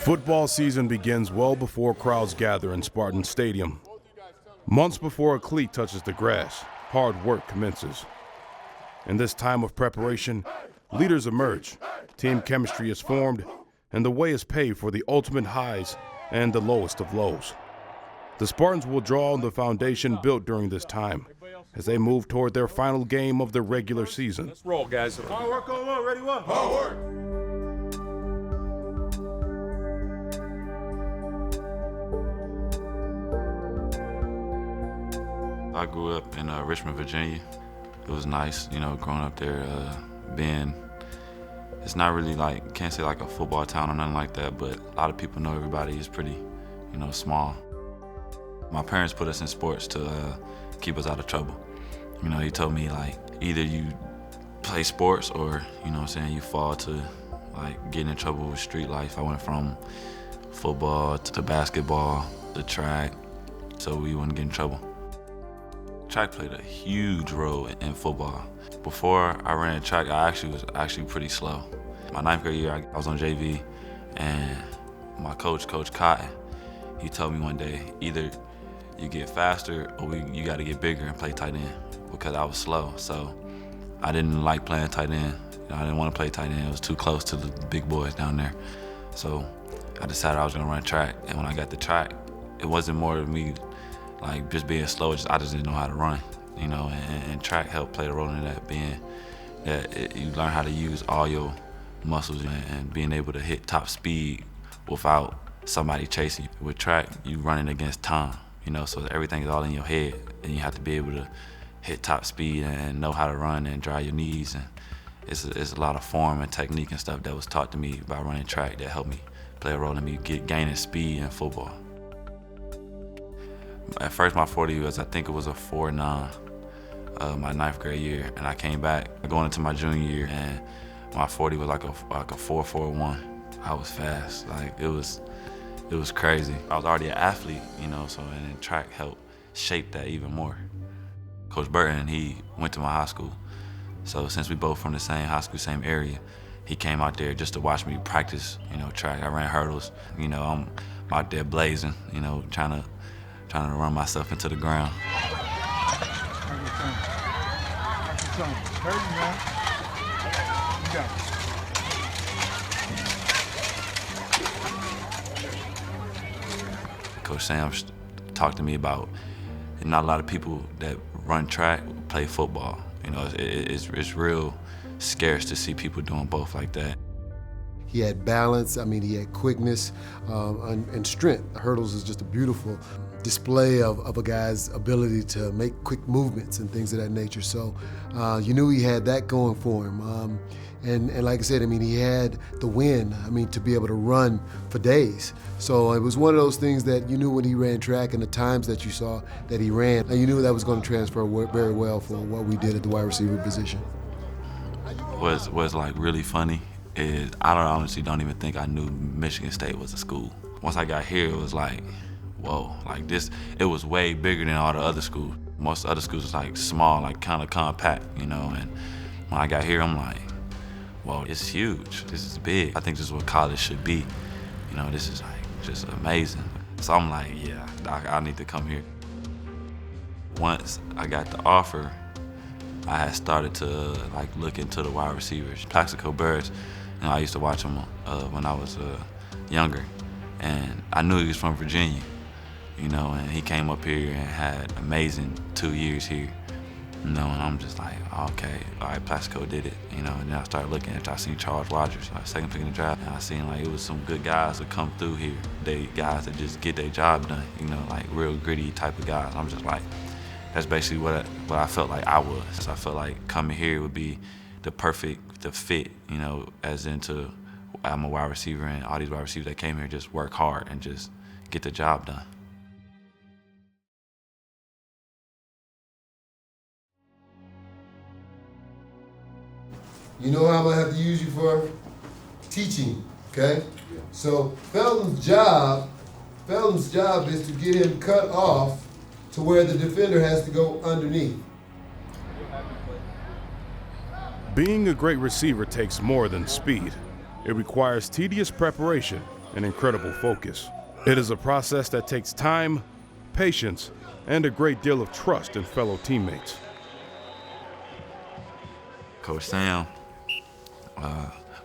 Football season begins well before crowds gather in Spartan Stadium. Months before a cleat touches the grass, hard work commences. In this time of preparation, leaders emerge, team chemistry is formed, and the way is paved for the ultimate highs and the lowest of lows. The Spartans will draw on the foundation built during this time as they move toward their final game of the regular season. Let's roll, guys. Hard work on one, ready one. Hard work. I grew up in Richmond, Virginia. It was nice, growing up there, it's not really can't say like a football town or nothing like that, but a lot of people know everybody. It's pretty, small. My parents put us in sports to keep us out of trouble. He told me either you play sports or, you fall to getting in trouble with street life. I went from football to basketball to track, so we wouldn't get in trouble. Track played a huge role in football. Before I ran track, I was pretty slow. My 9th grade year, I was on JV, and my coach, Coach Cotton, he told me one day, either you get faster or you got to get bigger and play tight end, because I was slow. So I didn't like playing tight end. I didn't want to play tight end. It was too close to the big boys down there. So I decided I was going to run track. And when I got to track, it wasn't more of me just being slow. I just didn't know how to run, and track helped play a role in that, being that you learn how to use all your muscles and being able to hit top speed without somebody chasing you. With track, you running against time, so everything is all in your head, and you have to be able to hit top speed and know how to run and dry your knees. And it's a lot of form and technique and stuff that was taught to me by running track that helped me play a role in me gaining speed in football. At first, my 40 was, I think it was a 4.9, my 9th grade year, and I came back going into my junior year, and my 40 was like a 4.41. I was fast, it was crazy. I was already an athlete, and then track helped shape that even more. Coach Burton, he went to my high school, so since we both from the same high school, same area, he came out there just to watch me practice, track. I ran hurdles, I'm out there blazing, trying to run myself into the ground. Coach Sam talked to me about not a lot of people that run track play football. It's real scarce to see people doing both like that. He had balance, he had quickness and strength. Hurdles is just a beautiful display of a guy's ability to make quick movements and things of that nature. So you knew he had that going for him. And like I said, he had the wind, to be able to run for days. So it was one of those things that you knew when he ran track and the times that you saw that he ran, and you knew that was going to transfer very well for what we did at the wide receiver position. What's really funny is I honestly don't even think I knew Michigan State was a school. Once I got here, it was whoa, this, it was way bigger than all the other schools. Most other schools was small, kind of compact, and when I got here, I'm whoa, it's huge, this is big. I think this is what college should be. This is just amazing. So I'm yeah, I need to come here. Once I got the offer, I had started to look into the wide receivers. Plaxico Burress, I used to watch him when I was younger, and I knew he was from Virginia, and he came up here and had amazing 2 years here, and I'm just okay, all right, Plaxico did it, and then I started looking at it. I seen Charles Rogers, second pick in the draft, and I seen it was some good guys that come through here. They guys that just get their job done, real gritty type of guys. I'm just that's basically what I felt like I was. So I felt like coming here would be the fit, as into I'm a wide receiver, and all these wide receivers that came here just work hard and just get the job done. You know how I'm gonna have to use you for? Teaching, okay? Yeah. So Felton's job is to get him cut off to where the defender has to go underneath. Being a great receiver takes more than speed. It requires tedious preparation and incredible focus. It is a process that takes time, patience, and a great deal of trust in fellow teammates. Coach Sam,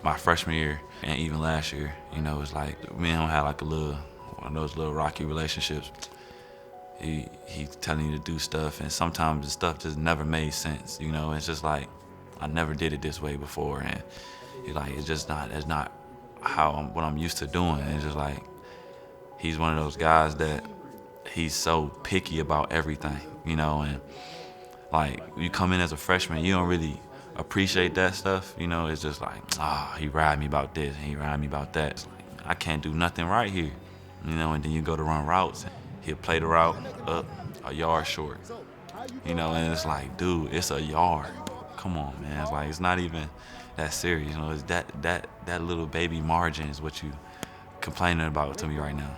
my freshman year and even last year, you know, it's like me and him had like one of those little rocky relationships. He telling you to do stuff, and sometimes the stuff just never made sense. You know, it's just like I never did it this way before, and he's like, it's not what I'm used to doing. And it's just like he's one of those guys that he's so picky about everything, you know, and like you come in as a freshman, you don't really appreciate that stuff, you know. It's just like, he ride me about this and he ride me about that. It's like, I can't do nothing right here, you know. And then you go to run routes, and he'll play the route up a yard short, you know, and it's like, dude, it's a yard. Come on, man. It's like, it's not even that serious, you know. It's that little baby margin is what you complaining about to me right now.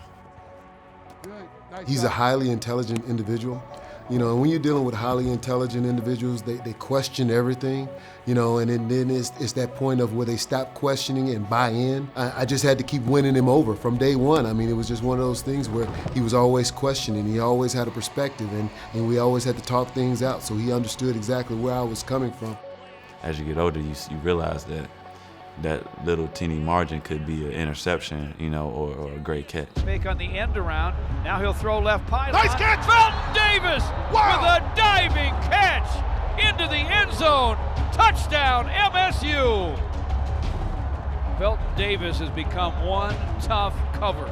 He's a highly intelligent individual. You know, and when you're dealing with highly intelligent individuals, they question everything, you know, and then it's that point of where they stop questioning and buy in. I just had to keep winning him over from day one. I mean, it was just one of those things where he was always questioning. He always had a perspective, and we always had to talk things out, so he understood exactly where I was coming from. As you get older, you realize that little teeny margin could be an interception, you know, or a great catch. Fake on the end around. Now he'll throw left pylon. Nice catch! Felton Davis with a diving catch into the end zone. Touchdown, MSU. Felton Davis has become one tough cover.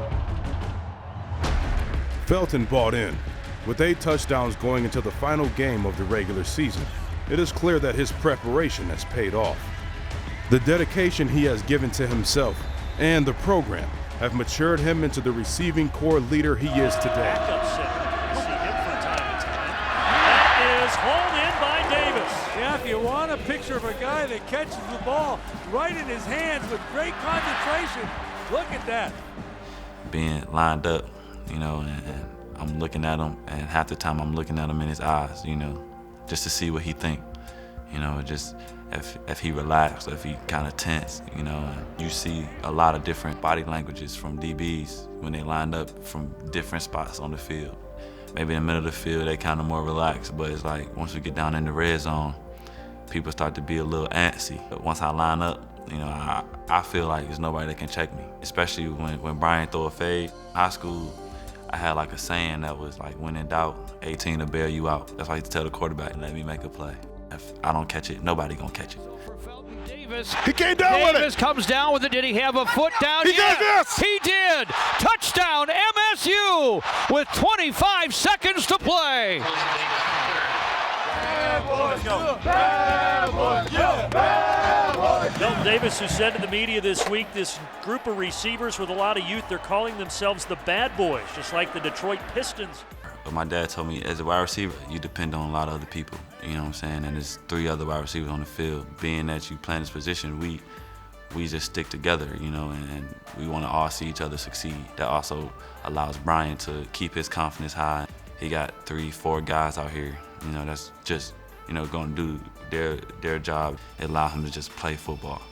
Felton bought in. With 8 touchdowns going into the final game of the regular season, it is clear that his preparation has paid off. The dedication he has given to himself and the program have matured him into the receiving corps leader he is today. Backup center. See him from time to time. That is hauled in by Davis. Yeah, if you want a picture of a guy that catches the ball right in his hands with great concentration, look at that. Being lined up, you know, and I'm looking at him, and half the time I'm looking at him in his eyes, you know, just to see what he think. You know, just if he relaxed, if he kind of tense, you know. You see a lot of different body languages from DBs when they lined up from different spots on the field. Maybe in the middle of the field, they kind of more relaxed, but it's like once we get down in the red zone, people start to be a little antsy. But once I line up, you know, I feel like there's nobody that can check me, especially when Brian throw a fade. High school, I had like a saying that was like, when in doubt, 18 to bail you out. That's why I used to tell the quarterback, let me make a play. If I don't catch it, nobody gonna catch it. For Felton Davis. He came down with it. Davis comes down with it. Did he have a foot down? He did this. He did. Touchdown MSU with 25 seconds to play. Felton Davis, who said to the media this week, this group of receivers with a lot of youth, they're calling themselves the bad boys, just like the Detroit Pistons. But my dad told me, as a wide receiver, you depend on a lot of other people, you know what I'm saying? And there's 3 other wide receivers on the field. Being that you play in this position, we just stick together, you know, and we want to all see each other succeed. That also allows Brian to keep his confidence high. He got 3-4 guys out here, you know, that's just, you know, going to do their job. It allows him to just play football.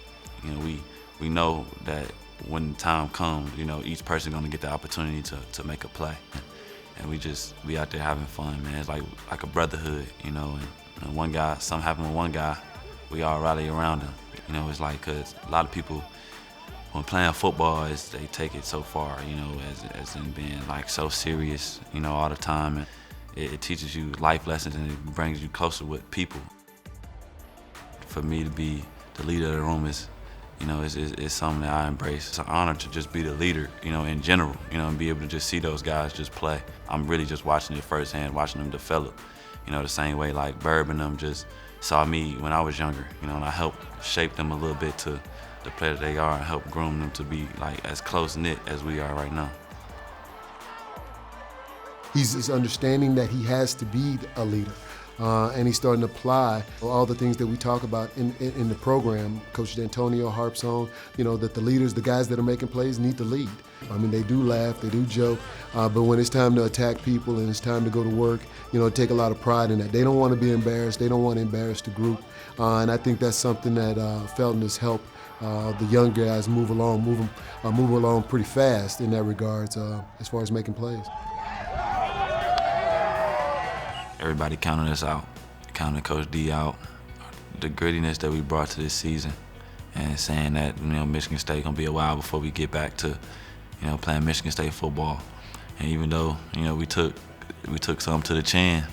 You know, we know that when the time comes, you know, each person going to get the opportunity to make a play. And we out there having fun, man. It's like a brotherhood, you know. And one guy, something happened with one guy, we all rally around him. You know, it's like, cause a lot of people, when playing football, they take it so far, you know, as in being like so serious, you know, all the time. And it teaches you life lessons, and it brings you closer with people. For me to be the leader of the room is, you know, it's something that I embrace. It's an honor to just be the leader, you know, in general, you know, and be able to just see those guys just play. I'm really just watching it firsthand, watching them develop, you know, the same way like Burb and them just saw me when I was younger, you know, and I helped shape them a little bit to the player that they are and help groom them to be like as close-knit as we are right now. He's understanding that he has to be a leader. And he's starting to apply all the things that we talk about in the program. Coach D'Antonio harps on, you know, that the leaders, the guys that are making plays, need to lead. I mean, they do laugh, they do joke, but when it's time to attack people and it's time to go to work, you know, take a lot of pride in that. They don't want to be embarrassed. They don't want to embarrass the group. And I think that's something that Felton has helped the young guys move along pretty fast in that regards as far as making plays. Everybody counted us out, counted Coach D out. The grittiness that we brought to this season, and saying that Michigan State gonna be a while before we get back to playing Michigan State football. And even though we took some to the chin,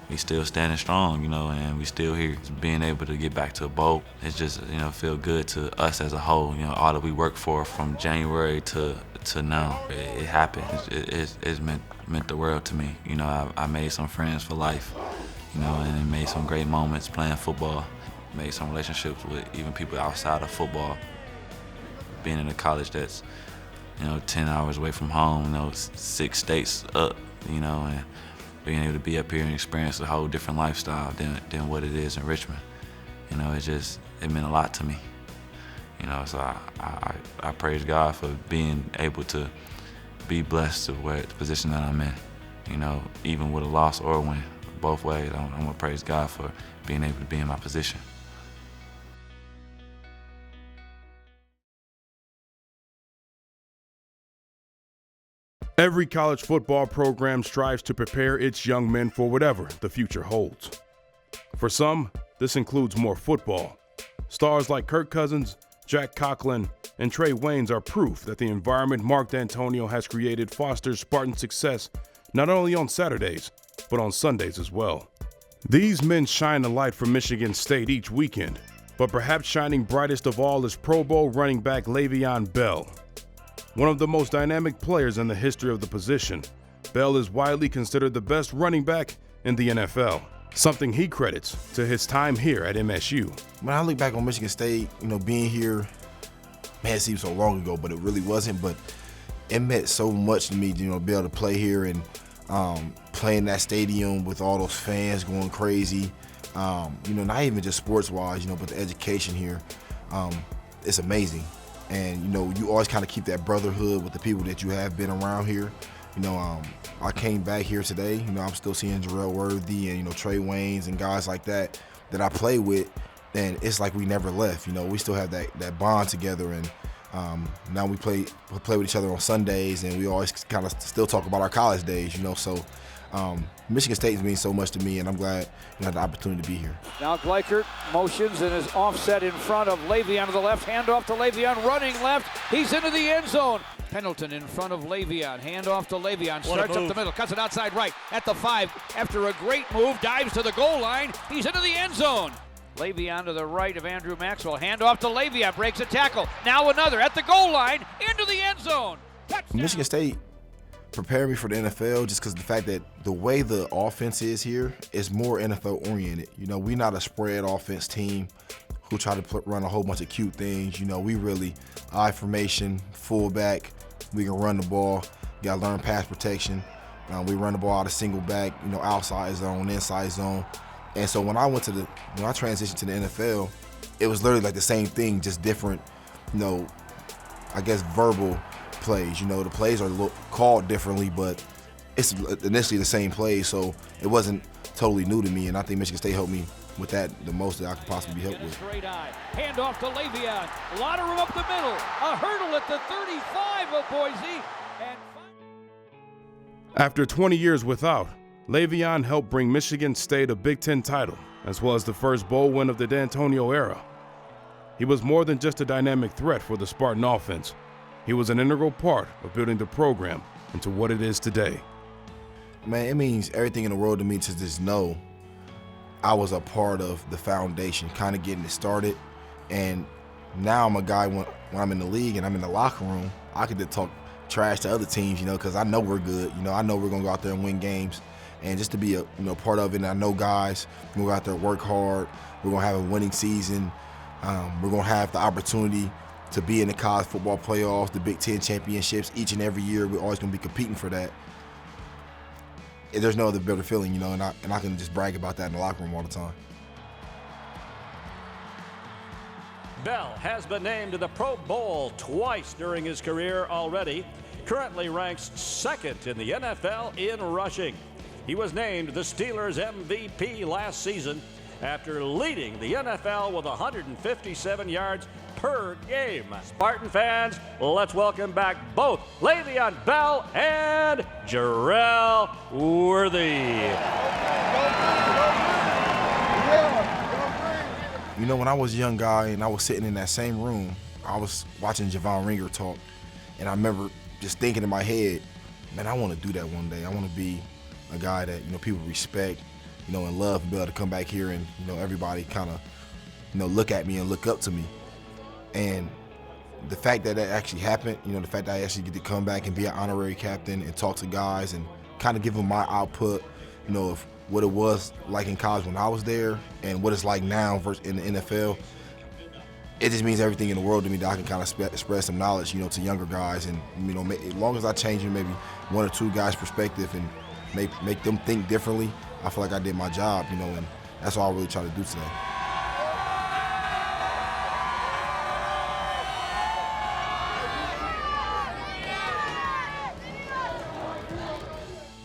we still standing strong, and we still here. Being able to get back to a bowl, it's just feel good to us as a whole. All that we worked for from January to now, it happened. It's meant the world to me. I made some friends for life, and made some great moments playing football. Made some relationships with even people outside of football. Being in a college that's 10 hours away from home, 6 states up, and being able to be up here and experience a whole different lifestyle than what it is in Richmond. It meant a lot to me. So I praise God for being able to be blessed to the position that I'm in. Even with a loss or a win, both ways, I'm gonna praise God for being able to be in my position. Every college football program strives to prepare its young men for whatever the future holds. For some, this includes more football. Stars like Kirk Cousins, Jack Conklin, and Trey Waynes are proof that the environment Mark D'Antonio has created fosters Spartan success not only on Saturdays, but on Sundays as well. These men shine a light for Michigan State each weekend, but perhaps shining brightest of all is Pro Bowl running back Le'Veon Bell. One of the most dynamic players in the history of the position, Bell is widely considered the best running back in the NFL, something he credits to his time here at MSU. When I look back on Michigan State, being here, man, it seems so long ago, but it really wasn't. But it meant so much to me, to be able to play here and play in that stadium with all those fans going crazy. Not even just sports-wise, but the education here, it's amazing. And, you always kind of keep that brotherhood with the people that you have been around here. I came back here today, I'm still seeing Jarrell Worthy and, Trey Waynes and guys like that I play with, and it's like we never left. We still have that bond together, and now we play with each other on Sundays, and we always kind of still talk about our college days, So Michigan State means so much to me, and I'm glad I had the opportunity to be here. Now Gleichert motions and is offset in front of Le'Veon to the left. Handoff to Le'Veon, running left. He's into the end zone. Pendleton in front of Le'Veon. Handoff to Le'Veon. Starts up the middle. Cuts it outside right at the 5. After a great move, dives to the goal line. He's into the end zone. Le'Veon to the right of Andrew Maxwell. Handoff to Le'Veon. Breaks a tackle. Now another at the goal line. Into the end zone. Touchdown. Michigan State prepared me for the NFL just because of the fact that the way the offense is here is more NFL oriented. We're not a spread offense team who try to run a whole bunch of cute things. We really I formation, fullback. We can run the ball. You got to learn pass protection. We run the ball out of single back, outside zone, inside zone. And so when I transitioned to the NFL, it was literally like the same thing, just different, I guess verbal plays. The plays are called differently, but it's initially the same plays, so it wasn't totally new to me, and I think Michigan State helped me with that the most that I could possibly be helped with. Straight eye. Hand off to Le'Veon. A lot of room up the middle. A hurdle at the 35 of Boise. And after 20 years without, Le'Veon helped bring Michigan State a Big Ten title, as well as the first bowl win of the D'Antonio era. He was more than just a dynamic threat for the Spartan offense. He was an integral part of building the program into what it is today. Man, it means everything in the world to me to just know I was a part of the foundation, kind of getting it started. And now I'm a guy when I'm in the league and I'm in the locker room, I could just talk trash to other teams, because I know we're good. I know we're going to go out there and win games. And just to be a part of it, and I know guys, we're going to go out there and work hard. We're going to have a winning season. We're going to have the opportunity to be in the college football playoffs, the Big Ten championships each and every year. We're always going to be competing for that. There's no other better feeling, and I can just brag about that in the locker room all the time. Bell has been named to the Pro Bowl twice during his career already. Currently ranks 2nd in the NFL in rushing. He was named the Steelers MVP last season after leading the NFL with 157 yards per game. Spartan fans, let's welcome back both Le'Veon Bell and Jarrell Worthy. You know, when I was a young guy and I was sitting in that same room, I was watching Javon Ringer talk, and I remember just thinking in my head, man, I want to do that one day. I want to be a guy that, you know, people respect, you know, and love, and be able to come back here and, you know, everybody kind of, you know, look at me and look up to me. And the fact that that actually happened, you know, the fact that I actually get to come back and be an honorary captain and talk to guys and kind of give them my output, you know, of what it was like in college when I was there and what it's like now versus in the NFL, it just means everything in the world to me that I can kind of spread some knowledge, you know, to younger guys. And, you know, as long as I change maybe one or two guys' perspective and make them think differently, I feel like I did my job, you know, and that's all I really try to do today.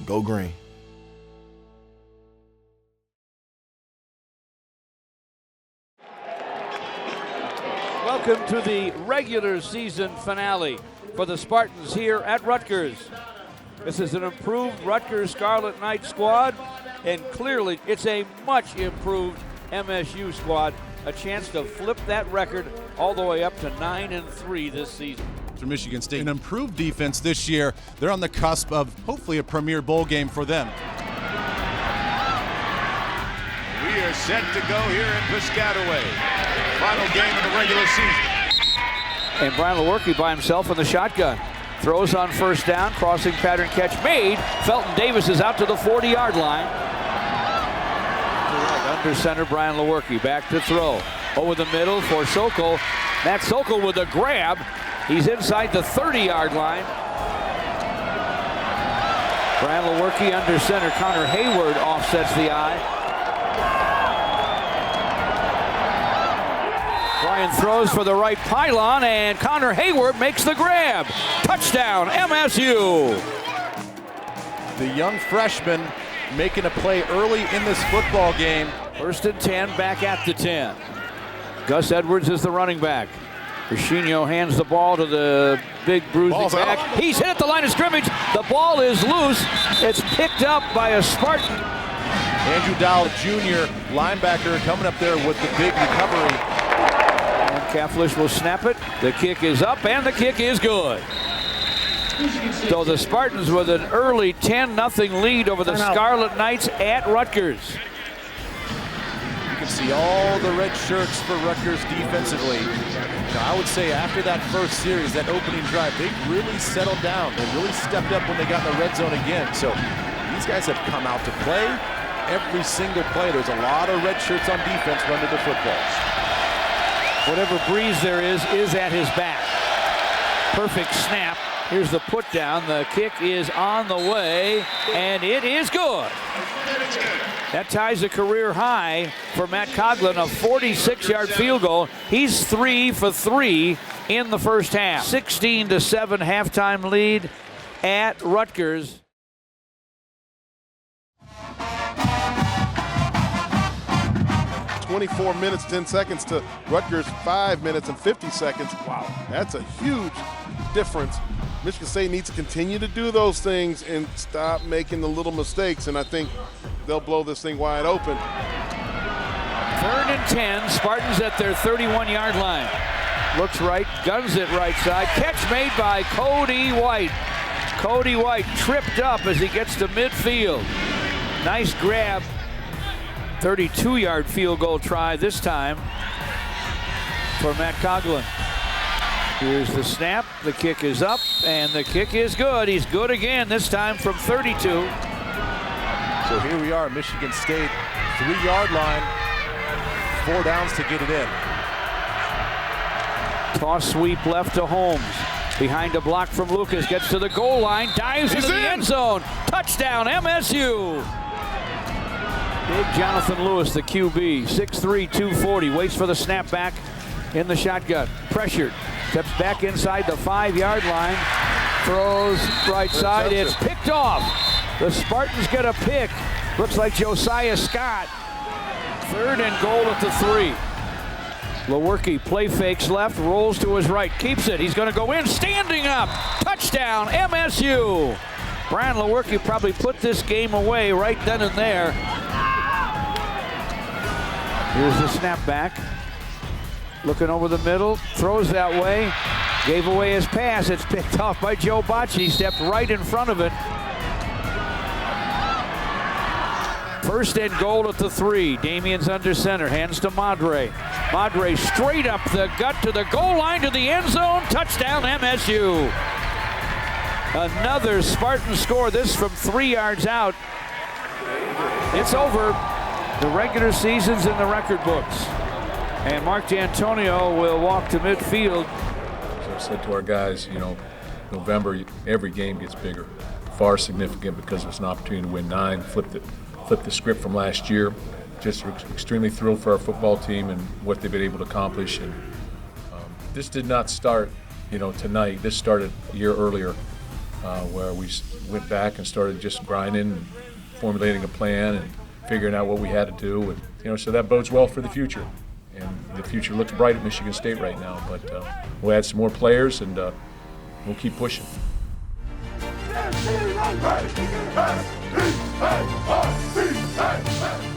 Go green. Welcome to the regular season finale for the Spartans here at Rutgers. This is an improved Rutgers Scarlet Knight squad, and clearly it's a much improved MSU squad. A chance to flip that record all the way up to 9-3 this season. For Michigan State, an improved defense this year. They're on the cusp of hopefully a premier bowl game for them. We are set to go here in Piscataway. Final game of the regular season. And Brian Lewerke by himself in the shotgun. Throws on first down, crossing pattern catch made. Felton Davis is out to the 40-yard line. Under center, Brian Lewerke back to throw. Over the middle for Sokol. Matt Sokol with a grab. He's inside the 30-yard line. Brian Lewerke under center. Connor Hayward offsets the eye. Brian throws for the right pylon, and Connor Hayward makes the grab. Touchdown, MSU. The young freshman making a play early in this football game. 1st and 10, back at the 10. Gus Edwards is the running back. Rashino hands the ball to the big bruising back. He's hit at the line of scrimmage. The ball is loose. It's picked up by a Spartan. Andrew Dowell Jr., linebacker, coming up there with the big recovery. And Kaflish will snap it. The kick is up, and the kick is good. So the Spartans with an early 10-0 lead over the Scarlet Knights at Rutgers. You can see all the red shirts for Rutgers defensively. Now, I would say after that first series, that opening drive, they really settled down. They really stepped up when they got in the red zone again. So these guys have come out to play. Every single play, there's a lot of red shirts on defense running the footballs. Whatever breeze there is at his back. Perfect snap. Here's the put down. The kick is on the way, and it is good. That ties a career high for Matt Coughlin, a 46-yard field goal. He's 3 for 3 in the first half. 16-7 halftime lead at Rutgers. $24 minutes, 10 seconds to Rutgers 5 minutes and 50 seconds. Wow, that's a huge difference. Michigan State needs to continue to do those things and stop making the little mistakes, and I think they'll blow this thing wide open. 3rd and 10, Spartans at their 31-yard line. Looks right, guns it right side. Catch made by Cody White. Cody White tripped up as he gets to midfield. Nice grab. 32-yard field goal try this time for Matt Coughlin. Here's the snap, the kick is up, and the kick is good. He's good again, this time from 32. So here we are, Michigan State, 3-yard line, 4 downs to get it in. Toss sweep left to Holmes. Behind a block from Lucas, gets to the goal line, dives into the end zone. Touchdown, MSU. Big Jonathan Lewis, the QB, 6'3", 240, waits for the snap back in the shotgun. Pressured, steps back inside the 5-yard line, throws right side, it's picked off. The Spartans get a pick. Looks like Josiah Scott. 3rd and goal at the 3. Lewerke play fakes left, rolls to his right, keeps it. He's going to go in, standing up. Touchdown, MSU. Brian Lewerke probably put this game away right then and there. Here's the snap back. Looking over the middle, throws that way. Gave away his pass. It's picked off by Joe Bocci. Stepped right in front of it. First and goal at the 3. Damien's under center. Hands to Madre. Madre straight up the gut to the goal line to the end zone. Touchdown MSU. Another Spartan score. This from 3 yards out. It's over. The regular season's in the record books. And Mark D'Antonio will walk to midfield. As I said to our guys, you know, November, every game gets bigger. Far significant because it's an opportunity to win 9, flip the script from last year. Just extremely thrilled for our football team and what they've been able to accomplish. And this did not start, you know, tonight. This started a year earlier, where we went back and started just grinding, and formulating a plan, and figuring out what we had to do. And you know, so that bodes well for the future. And the future looks bright at Michigan State right now. But we'll add some more players, and we'll keep pushing. Hey!